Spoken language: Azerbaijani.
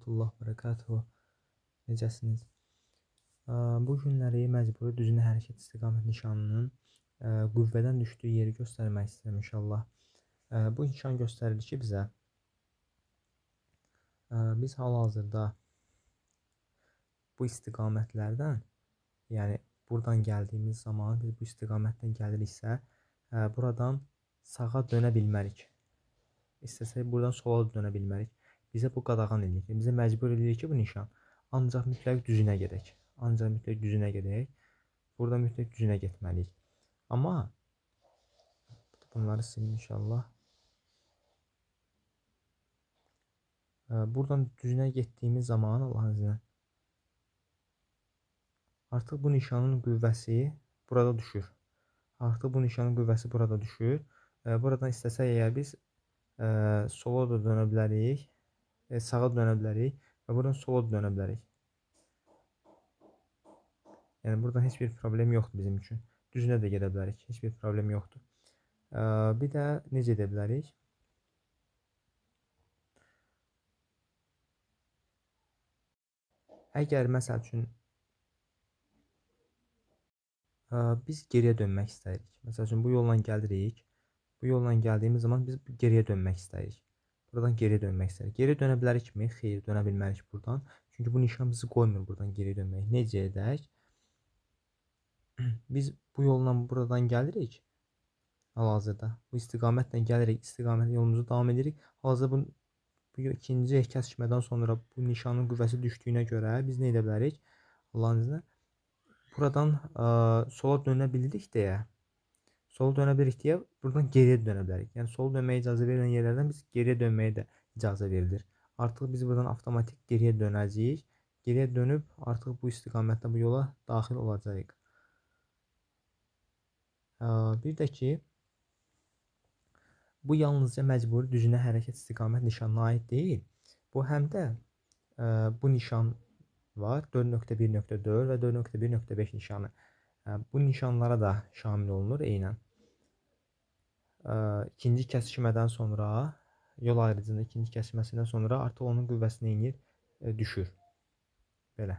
rahmetullah bərəkatuhu. Necəsiniz? Bu günləri məcburi düzünə hərəkət istiqamət nişanının qüvvədən düşdüyü yeri göstərmək istəyirəm inşallah. Bu nişan göstərir ki bizə biz hal-hazırda bu istiqamətlərdən, yəni buradan gəldiyimiz zaman biz bu istiqamətdən gəliriksə, buradan sağa dönə bilmərik. İstəsək buradan sola dönə bilmərik. Bizə bu qadağan edir. Bizə məcbur edir ki, bu nişan ancaq mütləq düzünə gedək. Ancaq mütləq düzünə gedək. Burada mütləq düzünə getməliyik. Amma bunları silin inşallah. Buradan düzünə getdiyimiz zaman Allahın izni artıq bu nişanın qüvvəsi burada düşür. Artıq bu nişanın qüvvəsi burada düşür. Buradan istəsək əgər biz sola da dönə bilərik, sağa dönə bilərik və buradan sola da dönə bilərik. Yəni buradan heç bir problem yoxdur bizim üçün. Düzünə də gedə bilərik, heç bir problem yoxdur. Bir də necə edə bilərik? Əgər məsəl üçün biz geriyə dönmək istəyirik. Məsəl üçün bu yolla gəlirik. Bu yolla gəldiyimiz zaman biz geriyə dönmək istəyirik. Buradan geriyə dönmək istəyirik. Geri dönə bilərikmi? Xeyr, dönə bilmərik buradan. Çünki bu nişan bizi qoymur buradan geri dönmək. Necə edək? Biz bu yolla buradan gəlirik. Hal-hazırda bu istiqamətlə gəlirik. İstiqamət yolumuzu davam edirik. Hal-hazırda bu ikinci kəsişmədən sonra bu nişanın qüvvəsi düşdüyünə görə biz nə edə bilərik? Allahın izni buradan sola dönə bildik deyə. Sola dönə bilirik deyə buradan geriyə dönə bilərik. Yəni sola dönməyə icazə verilən yerlərdən biz geriyə dönməyə də icazə verilir. Artıq biz buradan avtomatik geriyə dönəcəyik. Geriyə dönüb artıq bu istiqamətdə bu yola daxil olacağıq. Bir də ki bu yalnızca məcburi düzünə hərəkət istiqamət nişanına aid deyil. Bu həm də bu nişan var 4.1.4 və 4.1.5 nişanı. Bu nişanlara da şamil olunur eynən. İkinci kəsişmədən sonra yol ayrıcının ikinci kəsişməsindən sonra artıq onun qüvvəsi nə edir? Düşür. Belə.